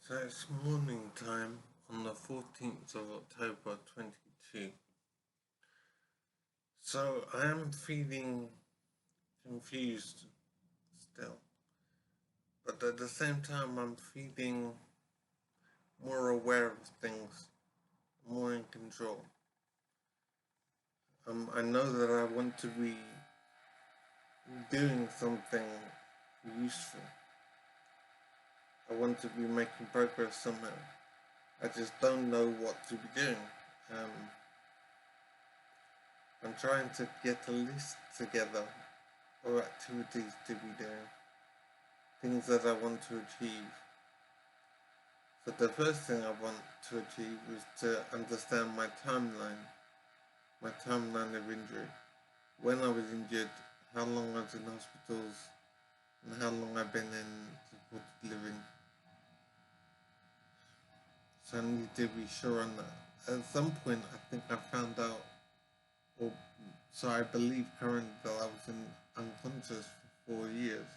So it's morning time on the 14th of October 22. So I am feeling confused still, but at the same time, I'm feeling more aware of things, more in control. I know that I want to be doing something useful. I want to be making progress somehow. I just don't know what to be doing. Um, I'm trying to get a list together of activities to be doing, things that I want to achieve. So the first thing I want to achieve is to understand my timeline of injury. When I was injured, how long I was in hospitals, and how long I've been in supported living. So I need to be sure on that. At some point, I think I found out, or so I believe currently, that I was unconscious for 4 years.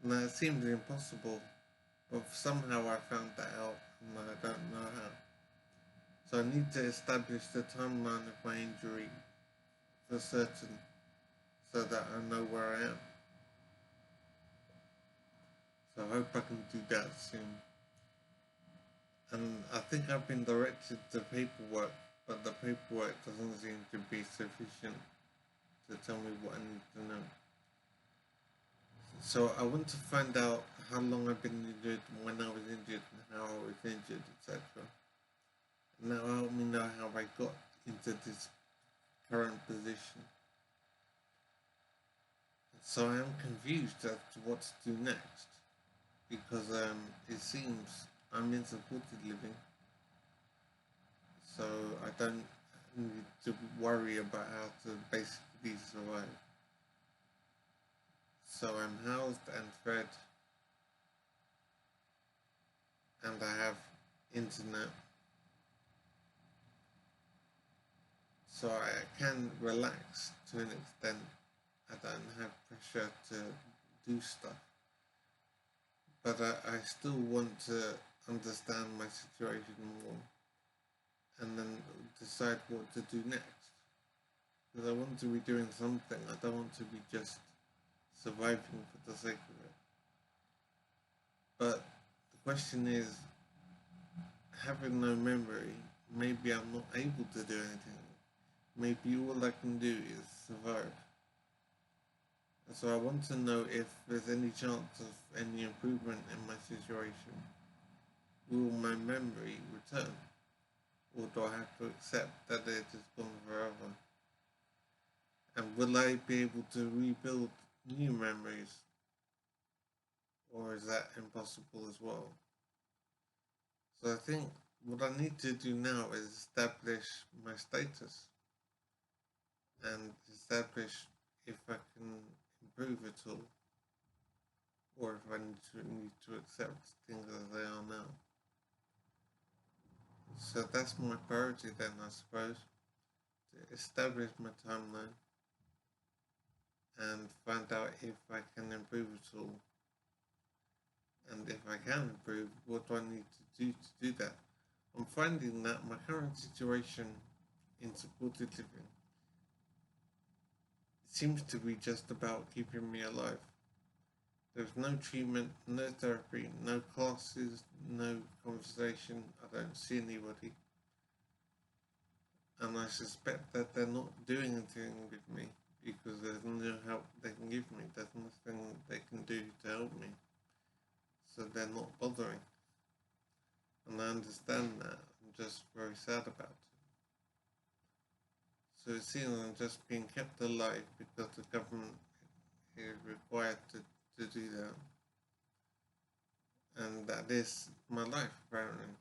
Now it seems impossible, but somehow I found that out, and I don't know how. So I need to establish the timeline of my injury for certain, so that I know where I am. So I hope I can do that soon. And I think I've been directed to paperwork, but the paperwork doesn't seem to be sufficient to tell me what I need to know. So I want to find out how long I've been injured, when I was injured, and how I was injured, etc. And that will help me know how I got into this current position. So I am confused as to what to do next, because it seems I'm in supported living, so I don't need to worry about how to basically survive. So I'm housed and fed, and I have internet, so I can relax to an extent. I don't have pressure to do stuff, but I still want to understand my situation more and then decide what to do next. Because I want to be doing something. I don't want to be just surviving for the sake of it. But the question is, having no memory, maybe I'm not able to do anything. Maybe all I can do is survive. And so I want to know if there's any chance of any improvement in my situation. Will my memory return? Or do I have to accept that it has gone forever? And will I be able to rebuild new memories? Or is that impossible as well? So I think what I need to do now is establish my status and establish if I can improve at all, or if I need to accept things as they are now. So that's my priority then, I suppose, to establish my timeline and find out if I can improve at all. And if I can improve, what do I need to do that? I'm finding that my current situation in supported living seems to be just about keeping me alive. There's no treatment, no therapy, no classes, no conversation. I don't see anybody. And I suspect that they're not doing anything with me because there's no help they can give me. There's nothing they can do to help me. So they're not bothering. And I understand that. I'm just very sad about it. So it seems I'm just being kept alive because the government is required to do that. And that is my life, apparently.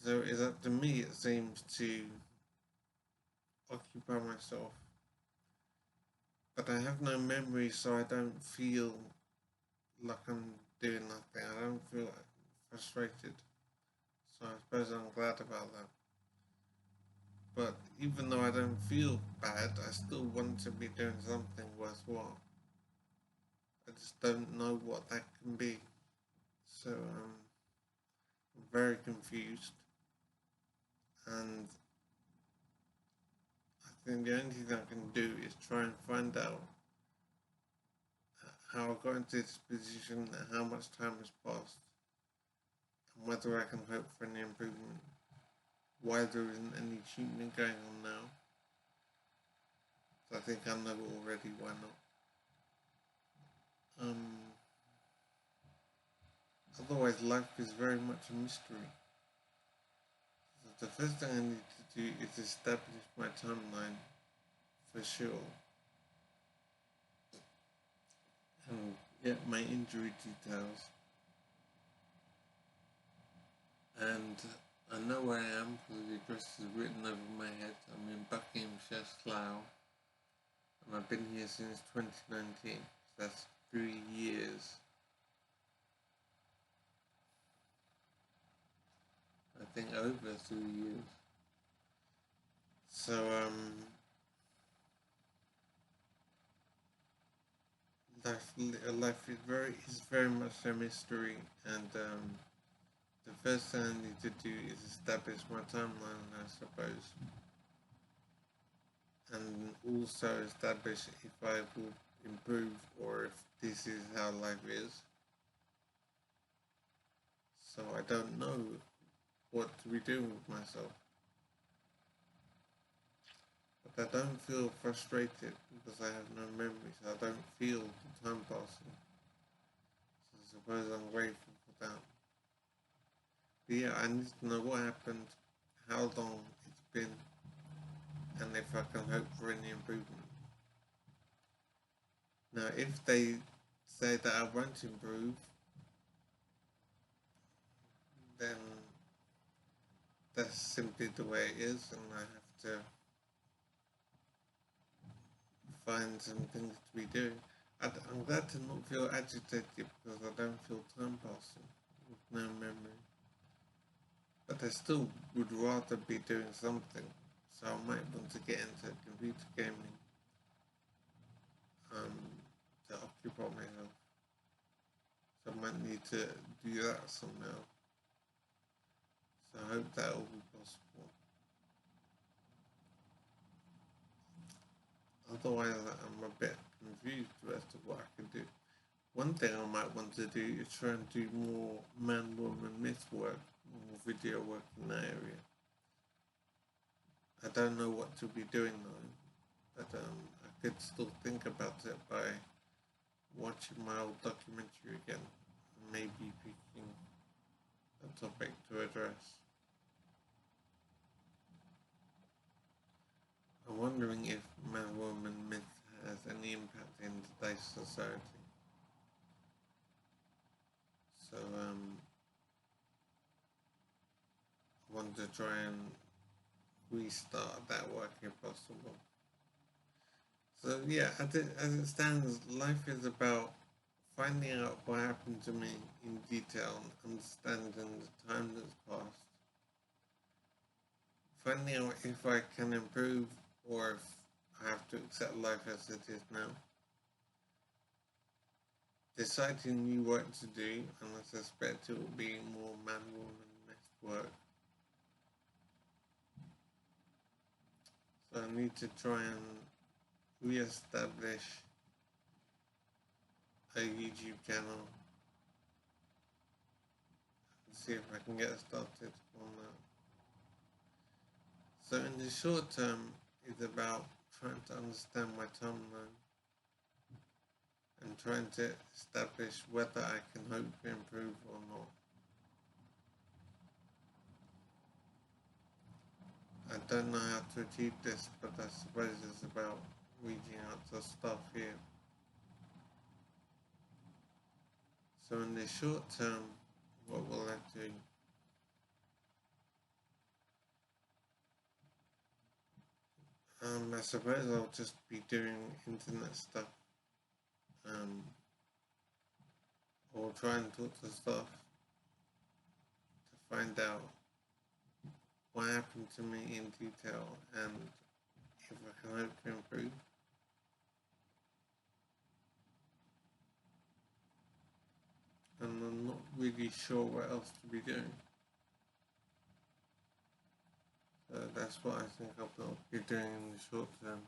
So it's up to me, it seems, to occupy myself. But I have no memory, so I don't feel like I'm doing nothing. I don't feel frustrated. So I suppose I'm glad about that. But even though I don't feel bad, I still want to be doing something worthwhile. I just don't know what that can be. So I'm very confused, and I think the only thing I can do is try and find out how I got into this position, how much time has passed, and whether I can hope for any improvement. Why there isn't any treatment going on now. So I think I know already why not. Otherwise, life is very much a mystery. So the first thing I need to do is establish my timeline for sure and get my injury details. And I know where I am because the address is written over my head. I'm in Buckinghamshire, Slough, and I've been here since 2019. So that's 3 years. I think over 3 years. So life is very much a mystery, and the first thing I need to do is establish my timeline, I suppose, and also establish if I will improve or if this is how life is. So I don't know what to be doing with myself. But I don't feel frustrated because I have no memories. I don't feel the time passing. So I suppose I'm grateful for that. But yeah, I need to know what happened, how long it's been, and if I can hope for any improvement. Now, if they say that I won't improve, then that's simply the way it is, and I have to find some things to be doing. I'm glad to not feel agitated because I don't feel time passing with no memory. But I still would rather be doing something, so I might want to get into computer gaming to occupy myself. So I might need to do that somehow. So I hope that will be possible. Otherwise, I'm a bit confused as to what I can do. One thing I might want to do is try and do more man-woman myth work, more video work in that area. I don't know what to be doing though, but I could still think about it by watching my old documentary again, and maybe picking a topic to address. I'm wondering if man-woman myth has any impact in today's society. So I want to try and restart that work if possible. So yeah, as it stands, life is about finding out what happened to me in detail and understanding the time that's passed. Finding out if I can improve or if I have to accept life as it is now. Deciding new work to do, and I suspect it will be more man-woman myth work. So I need to try and re-establish a YouTube channel and see if I can get started on that. So in the short term, it's about trying to understand my timeline and trying to establish whether I can hope to improve or not. I don't know how to achieve this, but I suppose it's about reaching out to stuff here. So in the short term, what will I do? I suppose I'll just be doing internet stuff, or try and talk to staff to find out what happened to me in detail and if I can hope to improve. And I'm really sure what else to be doing. So that's what I think I'll be doing in the short term.